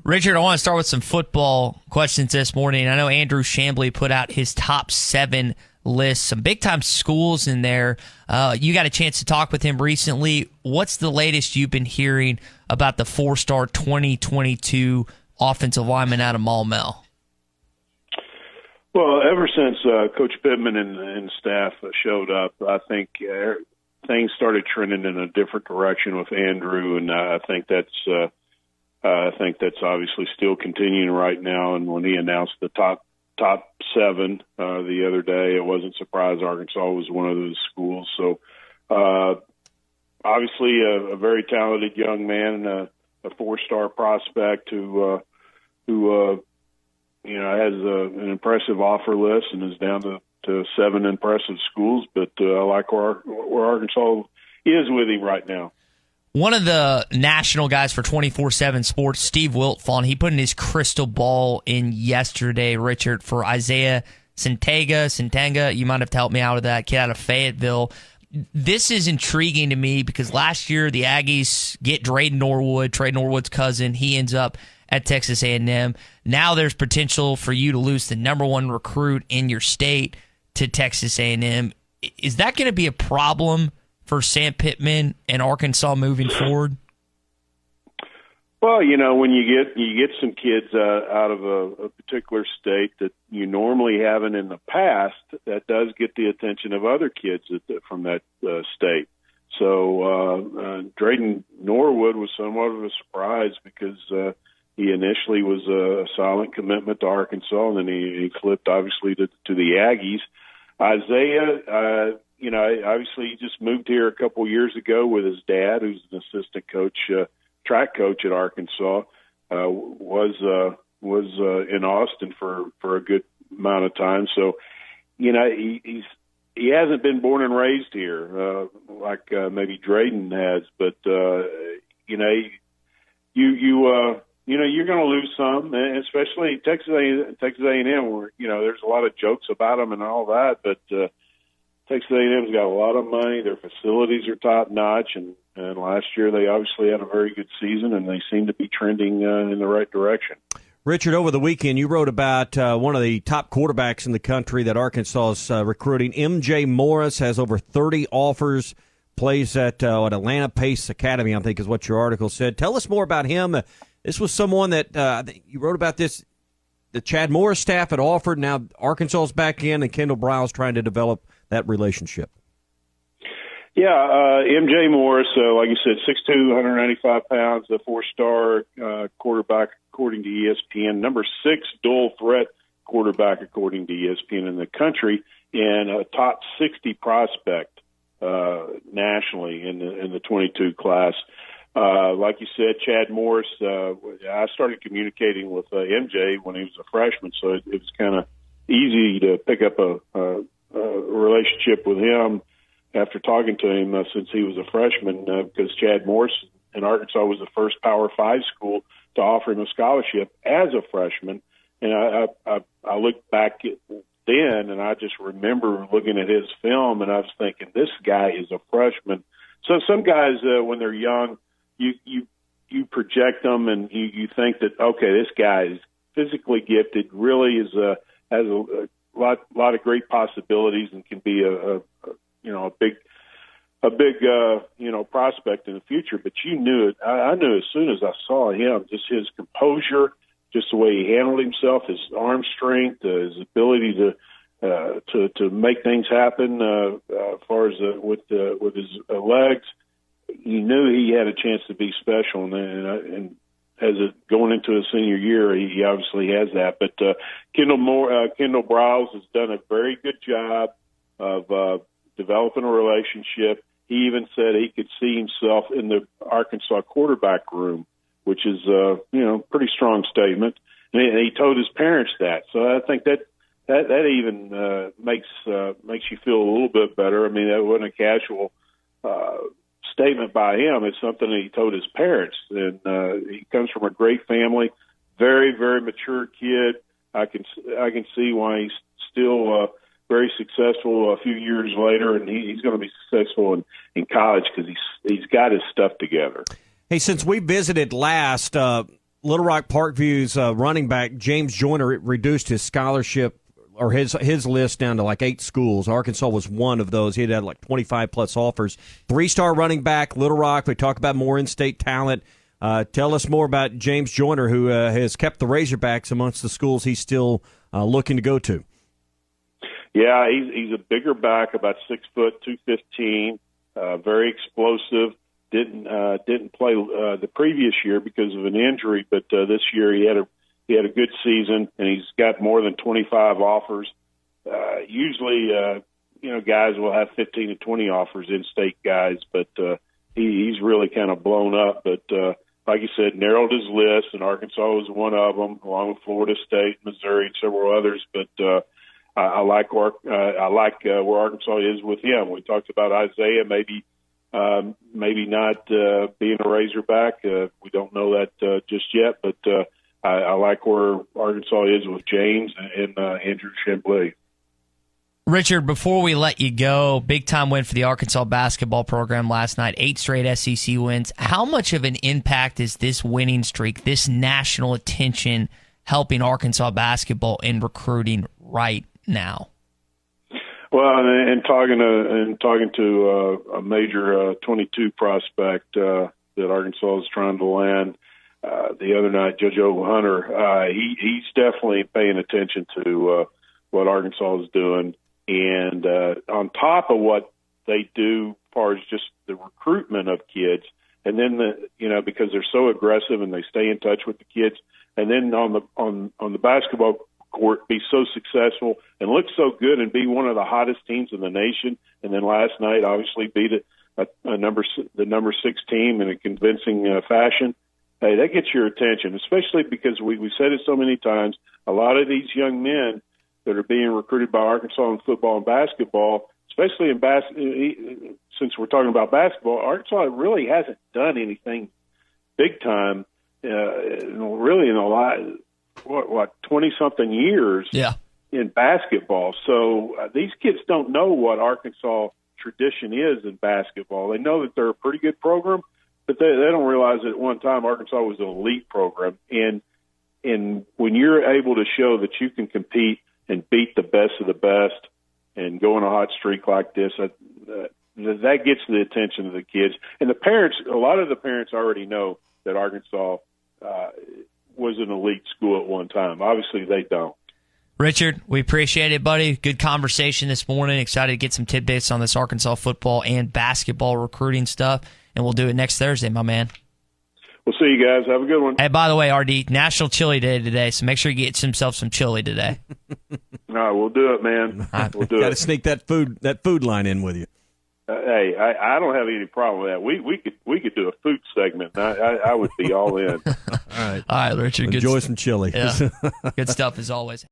Richard, I want to start with some football questions this morning. I know Andrew Shambly put out his top 7 list, some big-time schools in there. You got a chance to talk with him recently. What's the latest you've been hearing about the 4-star 2022 offensive lineman out of Maumelle? Well, ever since Coach Pittman and staff showed up, I think things started trending in a different direction with Andrew, and I think that's obviously still continuing right now. And when he announced the top 7 the other day, it wasn't a surprise Arkansas was one of those schools. So obviously a very talented young man, a 4-star prospect who has an impressive offer list and is down to 7 impressive schools. But I like where Arkansas is with him right now. One of the national guys for 24/7 Sports, Steve Wiltfong, he put in his crystal ball in yesterday, Richard, for Isaiah Sategna. You might have to help me out with that, kid out of Fayetteville. This is intriguing to me because last year the Aggies get Drayden Norwood, Trey Norwood's cousin. He ends up at Texas A&M. Now there's potential for you to lose the number 1 recruit in your state to Texas A&M. Is that going to be a problem for Sam Pittman and Arkansas moving forward? Well, when you get some kids out of a particular state that you normally haven't in the past, that does get the attention of other kids from that state. So Drayden Norwood was somewhat of a surprise because he initially was a silent commitment to Arkansas, and then he flipped obviously to the Aggies. Isaiah, obviously he just moved here a couple years ago with his dad, who's an assistant coach, track coach at Arkansas. Was in Austin for a good amount of time. So, he hasn't been born and raised here like maybe Drayden has, but you're going to lose some, especially Texas A&M, where there's a lot of jokes about them and all that, but Texas A&M's got a lot of money. Their facilities are top notch, and last year they obviously had a very good season, and they seem to be trending in the right direction. Richard, over the weekend you wrote about one of the top quarterbacks in the country that Arkansas is recruiting. M.J. Morris has over 30 offers, plays at Atlanta Pace Academy, I think is what your article said. Tell us more about him. This was someone that you wrote about this. The Chad Morris staff had offered. Now Arkansas's back in, and Kendall Briles trying to develop that relationship. Yeah, M.J. Morris, like you said, 6'2", 195 pounds, a 4-star quarterback according to ESPN, number 6 dual threat quarterback according to ESPN in the country, and a top 60 prospect nationally in the 22 class. Like you said, Chad Morris, I started communicating with MJ when he was a freshman, so it was kind of easy to pick up a relationship with him after talking to him since he was a freshman, because Chad Morris in Arkansas was the first Power 5 school to offer him a scholarship as a freshman. And I looked back then, and I just remember looking at his film, and I was thinking, this guy is a freshman. So some guys, when they're young, you project them, and you think that, okay, this guy is physically gifted, really has a lot of great possibilities, and can be a big prospect in the future. But you knew it. I knew as soon as I saw him, just his composure, just the way he handled himself, his arm strength, his ability to make things happen as far as with his legs. You knew he had a chance to be special, and as going into his senior year, he obviously has that. But Kendall Briles has done a very good job of developing a relationship. He even said he could see himself in the Arkansas quarterback room, which is pretty strong statement. And he told his parents that. So I think that even makes you feel a little bit better. I mean, that wasn't a casual statement by him. It's something that he told his parents. And he comes from a great family, very, very mature kid. I can see why he's still very successful a few years later, and he's going to be successful in college because he's got his stuff together. Hey, since we visited last, Little Rock Parkview's running back, James Joyner, reduced his scholarship or his list down to like 8 schools. Arkansas was one of those. He had like 25-plus offers. 3-star running back, Little Rock. We talk about more in-state talent. Tell us more about James Joyner, who has kept the Razorbacks amongst the schools he's still looking to go to. Yeah, he's a bigger back, about 6 foot, 215, very explosive. Didn't play the previous year because of an injury, but this year he had a good season, and he's got more than 25 offers. Usually, guys will have 15 to 20 offers, in-state guys, but he's really kind of blown up. But like you said, narrowed his list, and Arkansas was one of them, along with Florida State, Missouri, and several others. But I like where Arkansas is with him. We talked about Isaiah maybe not being a Razorback. We don't know that just yet, but I like where Arkansas is with James and Andrew Shambly. Richard, before we let you go, big-time win for the Arkansas basketball program last night, 8 straight SEC wins. How much of an impact is this winning streak, this national attention, helping Arkansas basketball in recruiting right now? Well, and talking to a major 22 prospect that Arkansas is trying to land the other night, JoJo Hunter, he's definitely paying attention to what Arkansas is doing, and on top of what they do as far as just the recruitment of kids, and then because they're so aggressive and they stay in touch with the kids, and then on the basketball court be so successful and look so good and be one of the hottest teams in the nation, and then last night obviously beat the number 6 team in a convincing fashion. Hey, that gets your attention, especially because we said it so many times. A lot of these young men that are being recruited by Arkansas in football and basketball, especially in since we're talking about basketball, Arkansas really hasn't done anything big time, really in a lot. What 20-something years in basketball. So these kids don't know what Arkansas tradition is in basketball. They know that they're a pretty good program, but they don't realize that at one time Arkansas was an elite program. And when you're able to show that you can compete and beat the best of the best and go on a hot streak like this, that gets the attention of the kids. And the parents, a lot of the parents already know that Arkansas was an elite school at one time. Obviously, they don't. Richard, we appreciate it, buddy. Good conversation this morning. Excited to get some tidbits on this Arkansas football and basketball recruiting stuff, and we'll do it next Thursday, my man. We'll see you guys. Have a good one. Hey, by the way, RD, National Chili Day today, so make sure you get himself some chili today. All right, we'll do it, man. We'll do it. Got to sneak that food line in with you. Hey, I don't have any problem with that. We could do a food segment. I would be all in. All right, Richard. Enjoy some chili. Yeah. Good stuff as always.